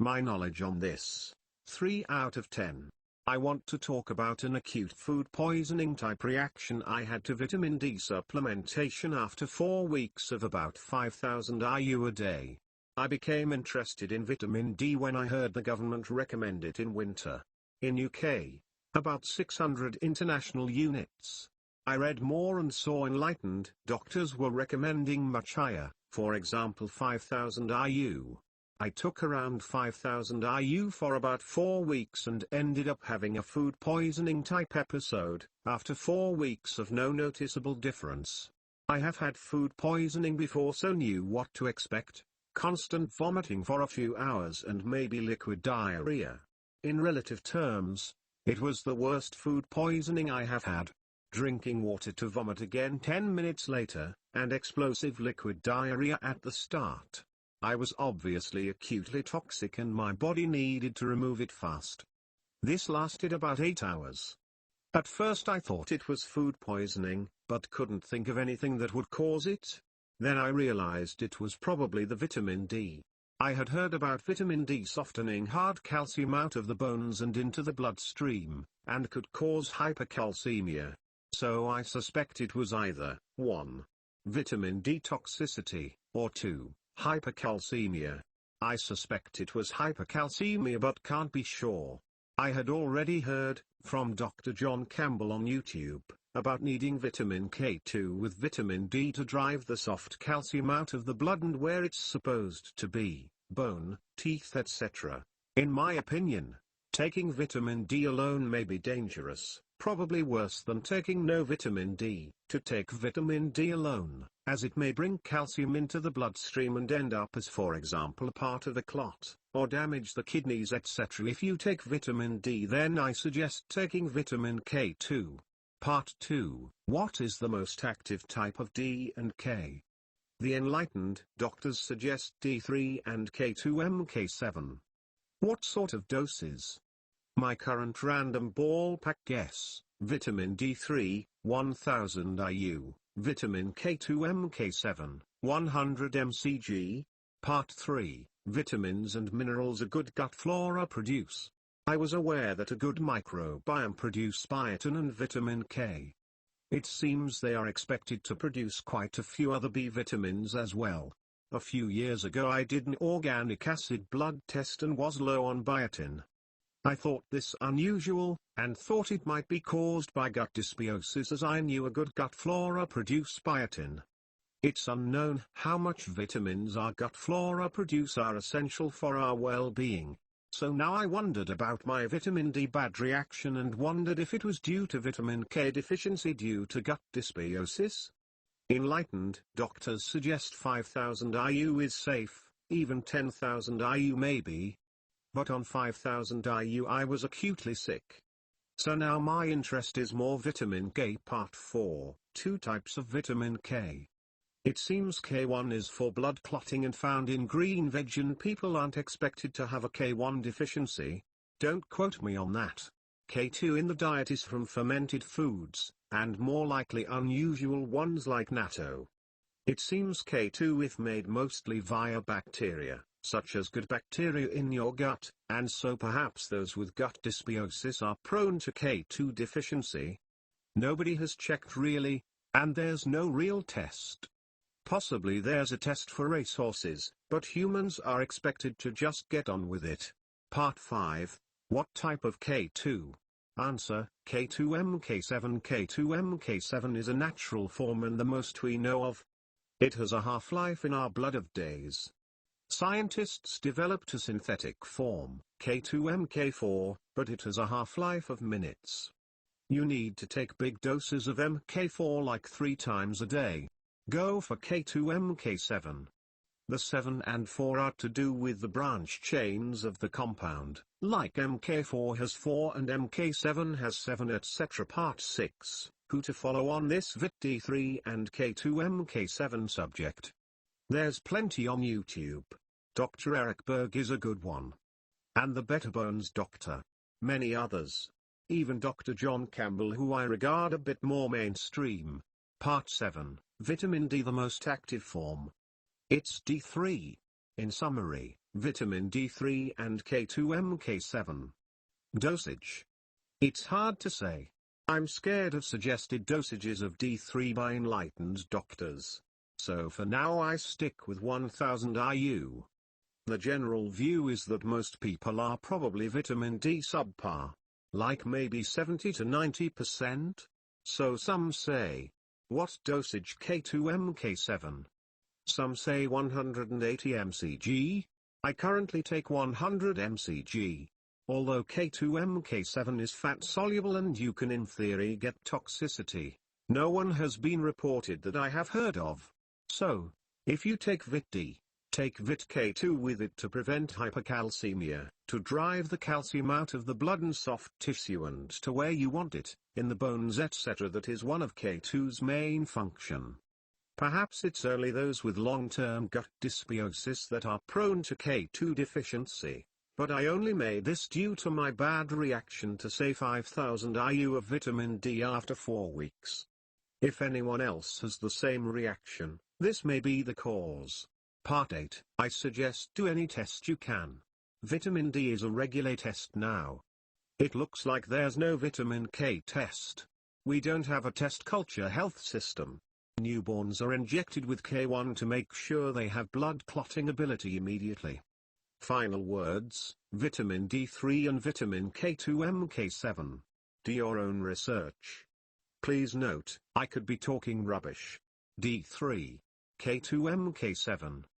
My knowledge on this: 3 out of 10. I want to talk about an acute food poisoning type reaction I had to vitamin D supplementation after 4 weeks of about 5,000 IU a day. I became interested in vitamin D when I heard the government recommend it in winter. In UK, about 600 international units. I read more and saw enlightened doctors were recommending much higher, for example 5,000 IU. I took around 5,000 IU for about 4 weeks and ended up having a food poisoning type episode, after 4 weeks of no noticeable difference. I have had food poisoning before, so knew what to expect: constant vomiting for a few hours and maybe liquid diarrhea. In relative terms, it was the worst food poisoning I have had. Drinking water to vomit again 10 minutes later, and explosive liquid diarrhea at the start. I was obviously acutely toxic and my body needed to remove it fast. This lasted about 8 hours. At first I thought it was food poisoning, but couldn't think of anything that would cause it. Then I realized it was probably the vitamin D. I had heard about vitamin D softening hard calcium out of the bones and into the bloodstream, and could cause hypercalcemia. So I suspect it was either 1. Vitamin D toxicity, or 2. Hypercalcemia. I suspect it was hypercalcemia but can't be sure. I had already heard, from Dr. John Campbell on YouTube, about needing vitamin K2 with vitamin D to drive the soft calcium out of the blood and where it's supposed to be, bone, teeth, etc. In my opinion, taking vitamin D alone may be dangerous, probably worse than taking no vitamin D. To take vitamin D alone, as it may bring calcium into the bloodstream and end up as, for example, a part of a clot, or damage the kidneys, etc. If you take vitamin D, then I suggest taking vitamin K2. Part 2. What is the most active type of D and K? The enlightened doctors suggest D3 and K2-MK7. What sort of doses? My current random ballpark guess: vitamin D3, 1000 IU, vitamin K2-MK7, 100 mcg. Part 3. Vitamins and minerals a good gut flora produce. I was aware that a good microbiome produce biotin and vitamin K. It seems they are expected to produce quite a few other B vitamins as well. A few years ago I did an organic acid blood test and was low on biotin. I thought this unusual, and thought it might be caused by gut dysbiosis, as I knew a good gut flora produce biotin. It's unknown how much vitamins our gut flora produce are essential for our well-being. So now I wondered about my vitamin D bad reaction and wondered if it was due to vitamin K deficiency due to gut dysbiosis. Enlightened doctors suggest 5,000 IU is safe, even 10,000 IU maybe. But on 5,000 IU I was acutely sick. So now my interest is more vitamin K. Part 4. 2 types of vitamin K. It seems K1 is for blood clotting and found in green veg, and people aren't expected to have a K1 deficiency. Don't quote me on that. K2 in the diet is from fermented foods, and more likely unusual ones like natto. It seems K2 is made mostly via bacteria, such as good bacteria in your gut, and so perhaps those with gut dysbiosis are prone to K2 deficiency. Nobody has checked really, and there's no real test. Possibly there's a test for racehorses, but humans are expected to just get on with it. Part 5. What type of K2? Answer: K2-MK7. K2-MK7 is a natural form and the most we know of. It has a half-life in our blood of days. Scientists developed a synthetic form, K2-MK4, but it has a half-life of minutes. You need to take big doses of MK4 like 3 times a day. Go for K2-MK7. The 7 and 4 are to do with the branch chains of the compound, like MK4 has 4 and MK7 has 7, etc. Part 6. Who to follow on this Vit D3 and K2-MK7 subject? There's plenty on YouTube. Dr. Eric Berg is a good one. And the Better Bones Doctor. Many others. Even Dr. John Campbell, who I regard a bit more mainstream. Part 7. Vitamin D, the most active form. It's D3. In summary, vitamin D3 and K2MK7. Dosage. It's hard to say. I'm scared of suggested dosages of D3 by enlightened doctors. So for now I stick with 1000 IU. The general view is that most people are probably vitamin D subpar. Like maybe 70 to 90%? So some say. What dosage K2MK7? Some say 180 mcg. I currently take 100 mcg. Although K2MK7 is fat-soluble and you can in theory get toxicity, no one has been reported that I have heard of. So, if you take Vit D, take Vit K2 with it to prevent hypercalcemia, to drive the calcium out of the blood and soft tissue and to where you want it, in the bones etc. That is one of K2's main function. Perhaps it's only those with long-term gut dysbiosis that are prone to K2 deficiency. But I only made this due to my bad reaction to say 5000 IU of vitamin D after 4 weeks. If anyone else has the same reaction, this may be the cause. Part 8. I suggest do any test you can. Vitamin D is a regular test now. It looks like there's no vitamin K test. We don't have a test culture health system. Newborns are injected with K1 to make sure they have blood clotting ability immediately. Final words, vitamin D3 and vitamin K2MK7. Do your own research. Please note, I could be talking rubbish. D3. K2MK7.